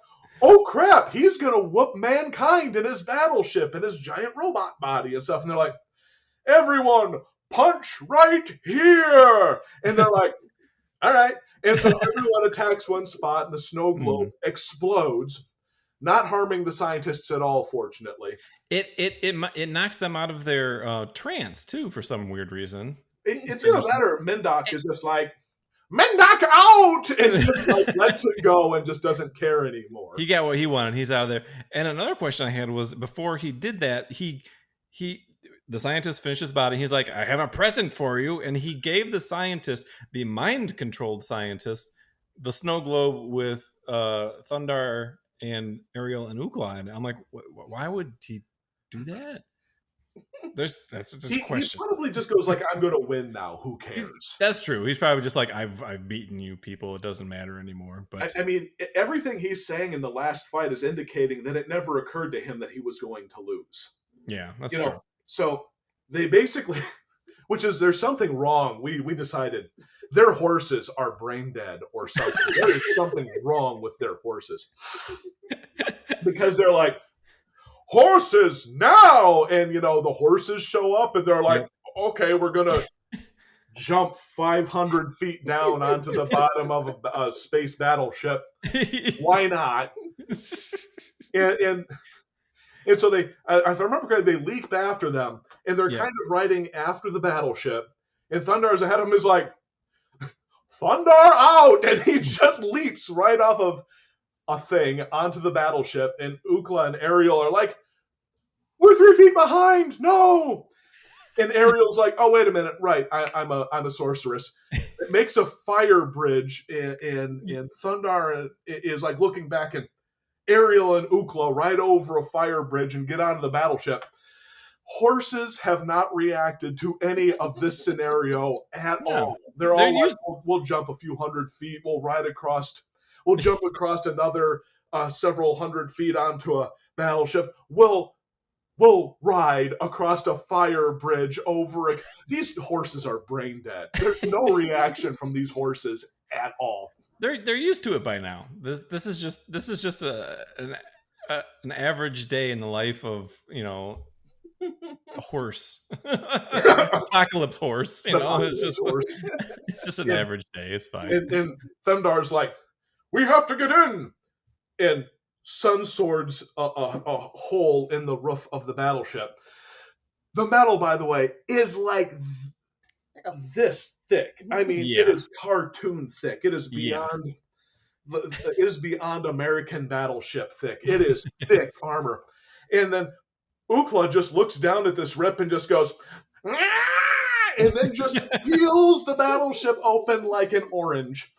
oh crap, he's going to whoop mankind in his battleship and his giant robot body and stuff. And they're like, everyone, punch right here. And they're like, all right. And so everyone attacks one spot, and the snow globe explodes, not harming the scientists at all, fortunately. It knocks them out of their trance, too, for some weird reason. It's either that or Mindock is just like, Mindock out! And just like lets it go and just doesn't care anymore. He got what he wanted. He's out of there. And another question I had was, before he did that, the scientist finished his body. He's like, I have a present for you. And he gave the scientist, the mind-controlled scientist, the snow globe with Thundarr and Ariel and Ugla. And I'm like, why would he do that? That's a question. He probably just goes like, I'm going to win now. Who cares? That's true. He's probably just like, I've beaten you people. It doesn't matter anymore. But I mean, everything he's saying in the last fight is indicating that it never occurred to him that he was going to lose. Yeah, that's true. So they basically, there's something wrong. We decided their horses are brain dead or something. There is something wrong with their horses. Because they're like, horses now! And, the horses show up and they're like, okay, we're going to jump 500 feet down onto the bottom of a space battleship. Why not? And so they, if I remember correctly, they leap after them, and they're kind of riding after the battleship. And Thundarr's ahead of him is like, Thundarr out! And he just leaps right off of a thing onto the battleship. And Ookla and Ariel are like, we're 3 feet behind! No! And Ariel's like, oh, wait a minute. Right, I'm a sorceress. It makes a fire bridge, and Thundarr is like looking back, and Ariel and Ookla ride over a fire bridge and get onto the battleship. Horses have not reacted to any of this scenario at all. They're all like, we'll jump a few hundred feet, we'll jump across another several hundred feet onto a battleship. We'll ride across a fire bridge over it. These horses are brain dead. There's no reaction from these horses at all. They're used to it by now. This is just an average day in the life of, you know, a horse. Apocalypse horse. You know, it's just an average day. It's fine. And Thundarr's like, we have to get in. And Sun swords a hole in the roof of the battleship. The metal, by the way, is like this thick. I mean, it is cartoon thick. It is beyond. It is beyond American battleship thick. It is thick armor. And then Ookla just looks down at this rip and just goes, Aah! And then just peels the battleship open like an orange.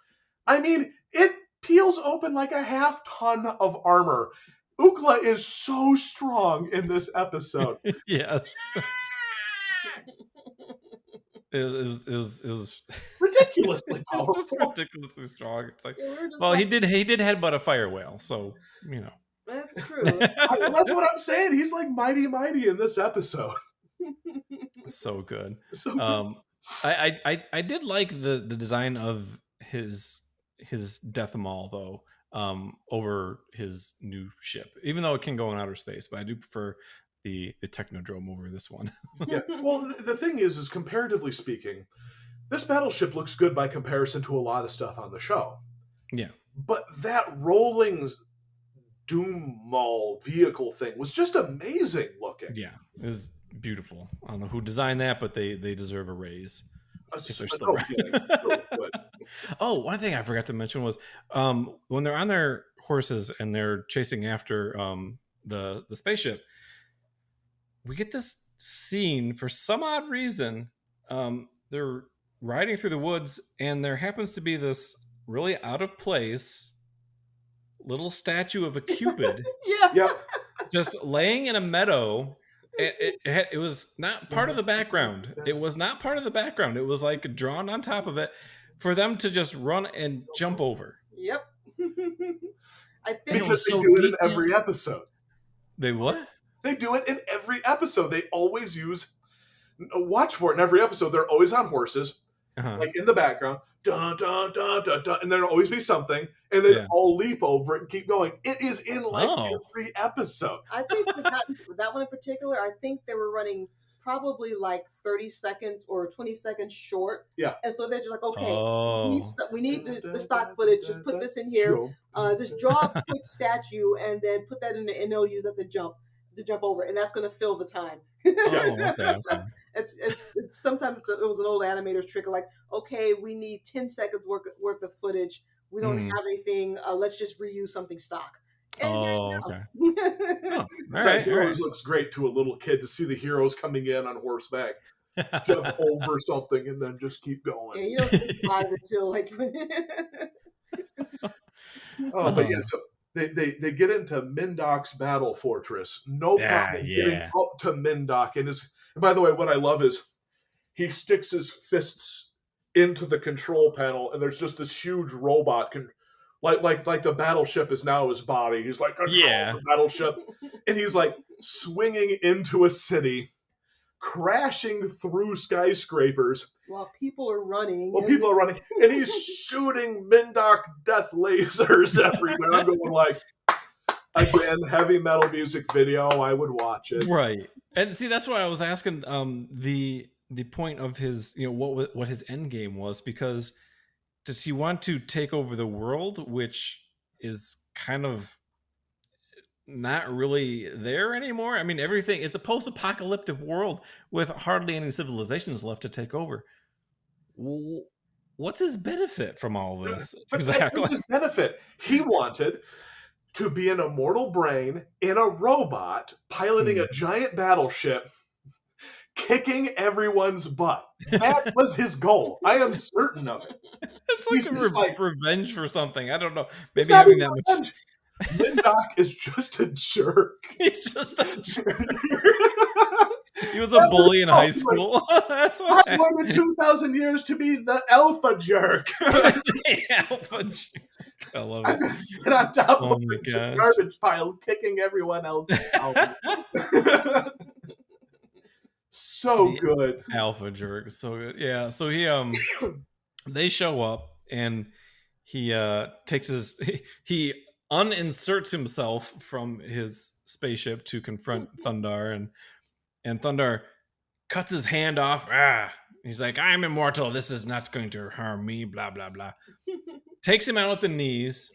I mean, it peels open like a half ton of armor. Ookla is so strong in this episode. Yes. It was ridiculously powerful. It's just ridiculously strong. It's like, well, he did headbutt a fire whale, so you know. That's true. That's what I'm saying. He's like mighty in this episode. So good. So good. I did like the design of his Death Maul though, over his new ship, even though it can go in outer space, but I do prefer the Technodrome over this one. Yeah. Well, the thing is comparatively speaking, this battleship looks good by comparison to a lot of stuff on the show. Yeah. But that rolling Doom Maul vehicle thing was just amazing looking. Yeah. It was beautiful. I don't know who designed that, but they deserve a raise. Oh, one thing I forgot to mention was when they're on their horses and they're chasing after the spaceship, we get this scene for some odd reason. They're riding through the woods, and there happens to be this really out of place little statue of a Cupid. Just laying in a meadow. It was not part of the background. It was not part of the background. It was like drawn on top of it for them to just run and jump over. Yep. I think because they do it in every episode. They what? They do it in every episode. They always use watch for it in every episode. They're always on horses, like in the background, dun dun dun dun dun, and there'll always be something, and they all leap over it and keep going. It is in every episode. I think that one in particular, I think they were running probably like 30 seconds or 20 seconds short. Yeah. And so they're just like, okay, we need the stock footage. Just put this in here. Just draw a quick statue and then put that in the, and they'll use that to jump over, and that's going to fill the time. Okay. It's sometimes it was an old animator's trick of like, okay, we need 10 seconds worth of footage. We don't have anything. Let's just reuse something stock. Okay. It always looks great to a little kid to see the heroes coming in on horseback, jump over something, and then just keep going. Yeah, you don't survive until like. But yeah, so they get into Mindock's battle fortress. No problem getting up to Mindock, and by the way, what I love is he sticks his fists into the control panel, and there's just this huge robot like the battleship is now his body. He's like, the battleship. And he's like swinging into a city, crashing through skyscrapers. While people are running. And he's shooting Mindock death lasers everywhere. I'm going like, again, heavy metal music video. I would watch it. Right. And see, that's why I was asking the point of his, what his end game was, because does he want to take over the world, which is kind of not really there anymore. I mean, everything is a post-apocalyptic world with hardly any civilizations left to take over. What's his benefit from all this? But Exactly. what's his benefit? He wanted to be an immortal brain in a robot piloting a giant battleship, kicking everyone's butt. That was his goal. I am certain of it. It's like revenge for something. I don't know. Maybe having that much. Mindock is just a jerk. He's just a jerk. He was a bully in high school. That's what I waited 2,000 years to be the alpha jerk. The alpha jerk. I love it. And on top of the garbage pile, kicking everyone else out. So good. Alpha jerk. So good. Yeah. So he they show up and he takes he uninserts himself from his spaceship to confront Thundarr, and Thundarr cuts his hand off. He's like, I'm immortal. This is not going to harm me. Blah blah blah. Takes him out at the knees.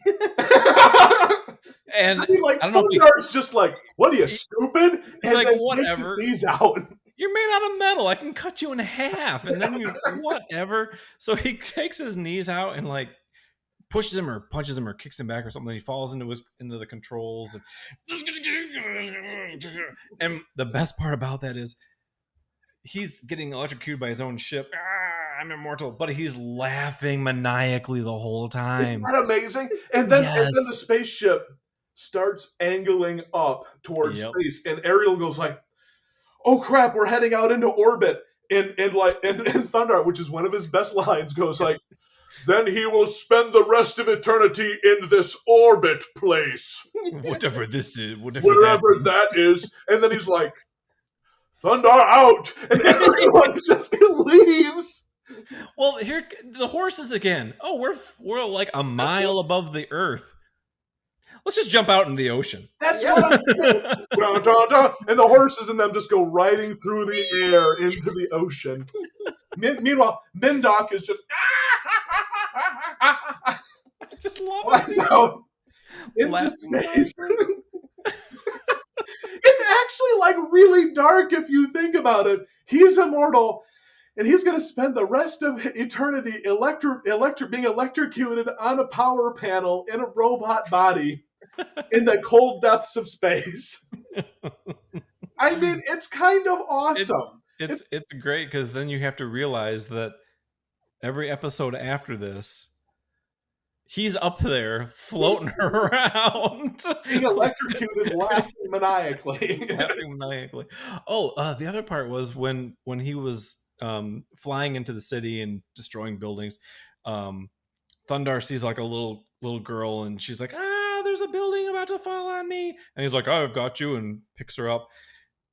And I mean, like, Thundarr's just like, what are you, stupid? He's like, whatever. Takes his knees out. You're made out of metal. I can cut you in half. And then whatever. So he takes his knees out and like pushes him or punches him or kicks him back or something. He falls into the controls. And the best part about that is he's getting electrocuted by his own ship. I'm immortal, but he's laughing maniacally the whole time. Isn't that amazing? And then the spaceship starts angling up towards space, and Ariel goes like, "Oh crap, we're heading out into orbit." And Thundarr, which is one of his best lines, goes like, "Then he will spend the rest of eternity in this orbit place." Whatever this is, whatever that is. And then he's like, "Thundarr out!" And everyone just leaves. Well, here the horses again. Oh, we're like a mile above the earth. Let's just jump out in the ocean. That's what I'm saying. And the horses and them just go riding through the air into the ocean. Meanwhile, Mindock is just I just love it. Out into space. It's actually like really dark if you think about it. He's immortal, and he's going to spend the rest of eternity being electrocuted on a power panel in a robot body in the cold depths of space. I mean, it's kind of awesome. It's great because then you have to realize that every episode after this, he's up there floating around, being electrocuted, laughing maniacally. Oh, the other part was when he was flying into the city and destroying buildings. Thundarr sees like a little girl, and she's like, there's a building about to fall on me. And he's like, I've got you, and picks her up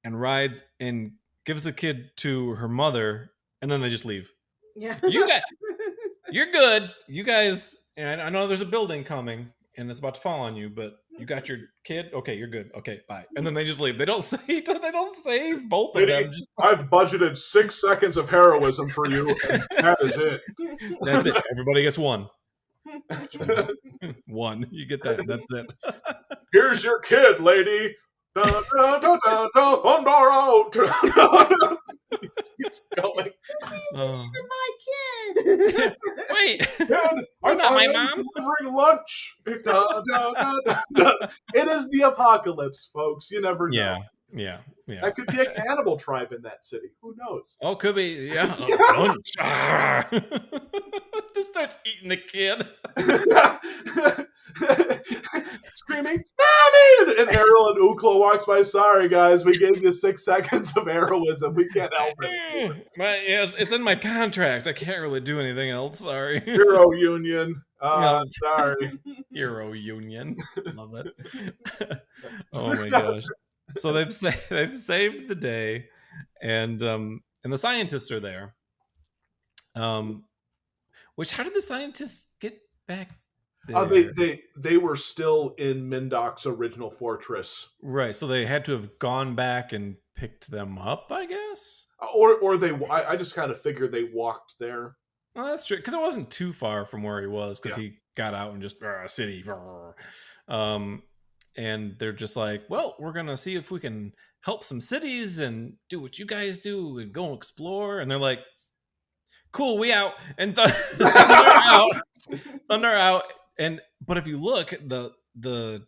and rides and gives the kid to her mother, and then they just leave. Yeah. You're good. You guys, and I know there's a building coming and it's about to fall on you, but you got your kid. Okay, you're good. Okay, bye. And then they just leave. They don't save both of them. I've budgeted 6 seconds of heroism for you, and that is it. That's it. Everybody gets one. One. You get that. That's it. Here's your kid, lady. Thundarr out. Going. My kid. Wait, kid, I'm not my mom. Delivering lunch. It is the apocalypse, folks. You never know. Yeah. That could be a cannibal tribe in that city. Who knows? Oh, could be. Yeah. Lunch. Just starts eating the kid. Screaming, "Mommy!" And Ariel and Ookla walks by. Sorry, guys, we gave you 6 seconds of heroism. We can't help it. It's in my contract. I can't really do anything else. Sorry. Hero union. Sorry. Hero union. Love it. Oh my gosh. So they've saved the day, and the scientists are there. Which, how did the scientists get back there? They were still in Mindock's original fortress, right? So they had to have gone back and picked them up, I guess. Or they. I just kind of figured they walked there. Well, that's true, because it wasn't too far from where he was, because he got out and just city. and they're just like, well, we're gonna see if we can help some cities and do what you guys do and go explore. And they're like, cool, we out. And Thundarr out. And but if you look, the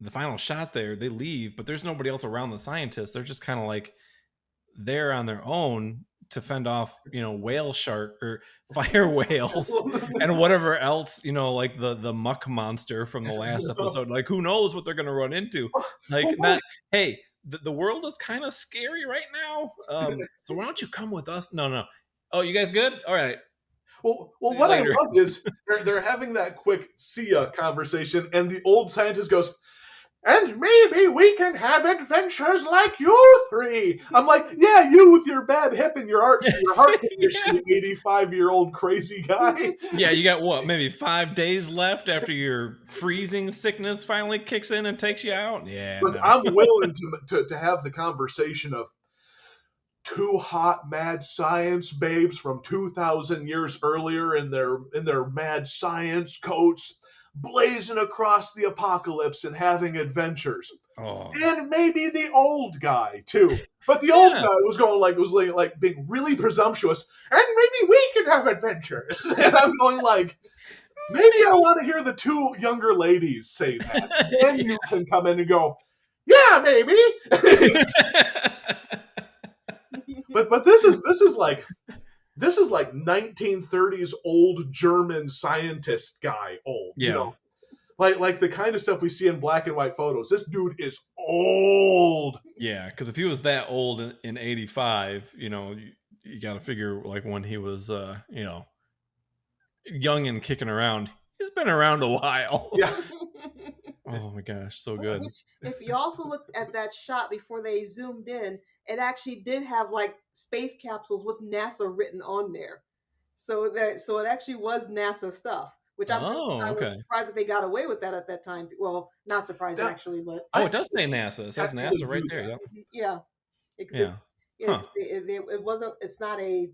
final shot there, they leave, but there's nobody else around the scientists. They're just kind of like there on their own to fend off, whale shark or fire whales and whatever else, like the muck monster from the last episode. Like, who knows what they're going to run into? Like, hey, the world is kind of scary right now. So why don't you come with us? No. Oh, you guys good? All right. Well, what later. I love is they're having that quick see ya conversation, and the old scientist goes, and maybe we can adventures like you three. I'm like, yeah, you with your bad hip and your heart condition, 85-year-old crazy guy. Yeah, you got what? Maybe 5 days left after your freezing sickness finally kicks in and takes you out. Yeah, but no. I'm willing to have the conversation of two hot mad science babes from 2,000 years earlier in their mad science coats, blazing across the apocalypse and having adventures. Oh. And maybe the old guy too. But the old guy was like being really presumptuous, and maybe we can have adventures. And I'm going like, maybe I want to hear the two younger ladies say that. Then you can come in and go, yeah, maybe. But this is like 1930s old German scientist guy old. Yeah. Like the kind of stuff we see in black and white photos. This dude is old. Yeah, because if he was that old in 85, you got to figure like when he was, young and kicking around. He's been around a while. Yeah. Oh my gosh, so good. If you also looked at that shot before they zoomed in, it actually did have like space capsules with NASA written on there. So it actually was NASA stuff, which I was surprised that they got away with that at that time. Well, not surprised actually, but it does say NASA. It says NASA right there. Yeah. It wasn't. It's not a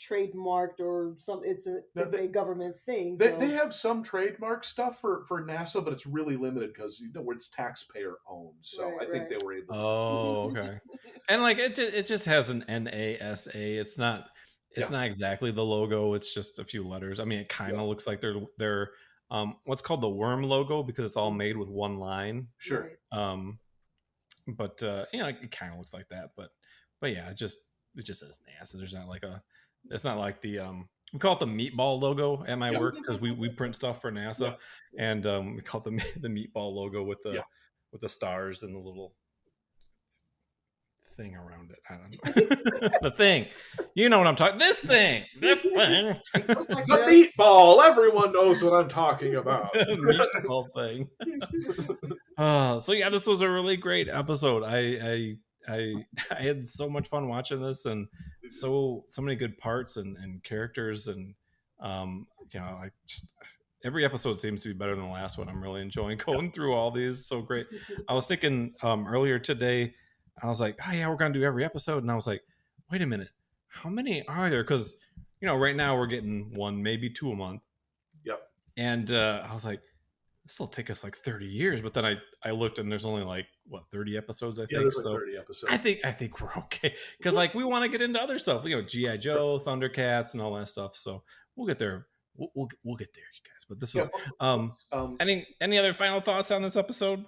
trademarked or something. It's a government thing. They have some trademark stuff for NASA, but it's really limited because it's taxpayer owned. So I think they were able. Oh, okay. And like it just has an NASA. It's not exactly the logo. It's just a few letters. I mean, it kind of looks like they're what's called the worm logo because it's all made with one line. Sure. But it kind of looks like that. But yeah, it just says NASA. There's not like it's not like the we call it the meatball logo at my work because we print stuff for NASA, and we call it the meatball logo with the stars and the little thing around it. I don't know. The thing. You know what I'm talking. This thing. Like the meatball. Everyone knows what I'm talking about. Meatball thing. So yeah, this was a really great episode. I had so much fun watching this, and so many good parts and characters, and I just every episode seems to be better than the last one. I'm really enjoying going through all these. So great. I was thinking earlier today, I was like, oh yeah, we're gonna do every episode, and I was like, wait a minute, how many are there? Because right now we're getting one, maybe two a month. Yep. And I was like, this will take us like 30 years, but then I looked and there's only like 30 episoeds, I think. There's like 30 episodes. I think we're okay because like we want to get into other stuff, G.I. Joe, Thundercats, and all that stuff. So we'll get there. We'll get there, you guys. But this was any other final thoughts on this episode?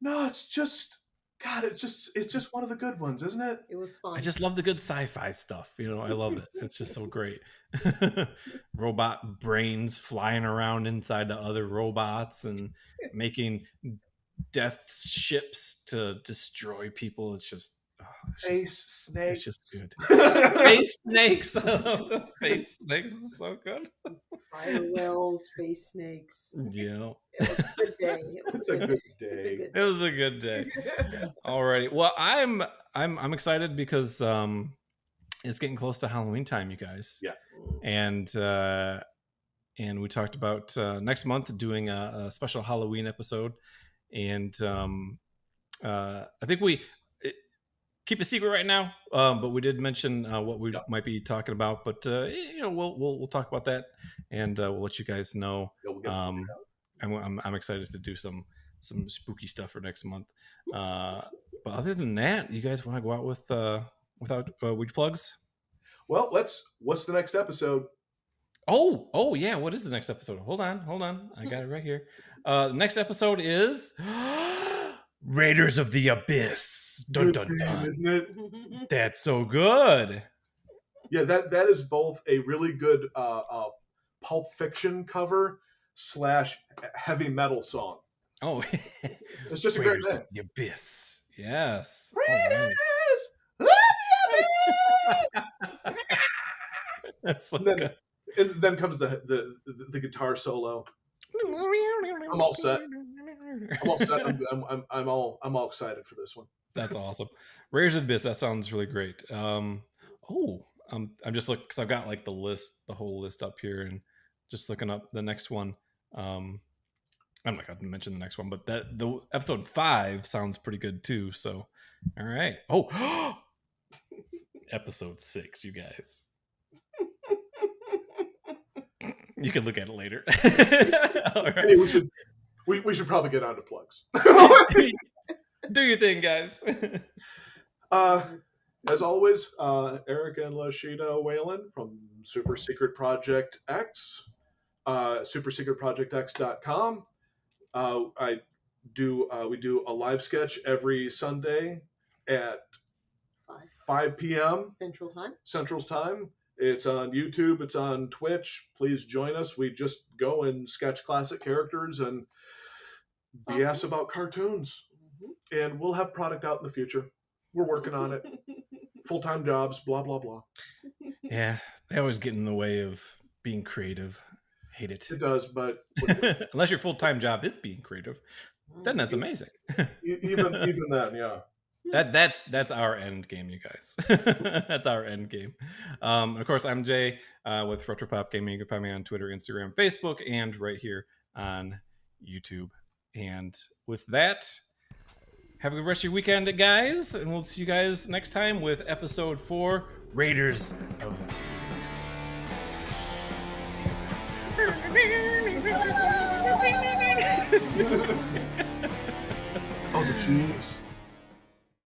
No, it's just one of the good ones, isn't it? It was fun. I just love the good sci-fi stuff. I love it. It's just so great. Robot brains flying around inside the other robots and making death ships to destroy people. It's just snakes. It's just good. Face snakes. I love the face snakes. It's so good. Fire whales, face snakes. Yeah. It was a good day. It was a good day. Alrighty. Well, I'm excited because it's getting close to Halloween time, you guys. Yeah. And we talked about next month doing a special Halloween episode, and I think we keep a secret right now, but we did mention what we might be talking about. But we'll talk about that, and we'll let you guys know. We'll I'm excited to do some spooky stuff for next month. But other than that, you guys want to go out without weed plugs? Well, what's the next episode? Oh yeah, what is the next episode? Hold on. I got it right here. The next episode is Raiders of the Abyss. Dun dun dun. Isn't it? That's so good. Yeah, that is both a really good Pulp Fiction cover / heavy metal song. Oh, it's just Raiders a great of the Abyss. Yes. Raiders of the Abyss. That's so then, good. And then comes the guitar solo. I'm all set. I'm all excited for this one. That's awesome. Raiders of the Abyss. That sounds really great. I'm just looking because I've got like the whole list up here, and just looking up the next one. I'm not going to mention the next one, but the episode 5 sounds pretty good too. So, all right. Oh, episode 6, you guys. You can look at it later. All right. Hey, we should probably get on to plugs. Do your thing, guys. As always, Aric and Laschita Whalen from Super Secret Project X, supersecretprojectx.com. We do a live sketch every Sunday at 5 p.m. Central Time. It's on YouTube. It's on Twitch. Please join us. We just go and sketch classic characters and BS about cartoons. Mm-hmm. And we'll have product out in the future. We're working on it. Full-time jobs, blah, blah, blah. Yeah, they always get in the way of being creative. Hate it. It does, but... Unless your full-time job is being creative, then that's amazing. even then, yeah. That's our end game, you guys. That's our end game. Of course, I'm Jay with Retropop Gaming. You can find me on Twitter, Instagram, Facebook, and right here on YouTube. And with that, have a good rest of your weekend, guys. And we'll see you guys next time with episode 4, Raiders of the Abyss. Oh, the cheese.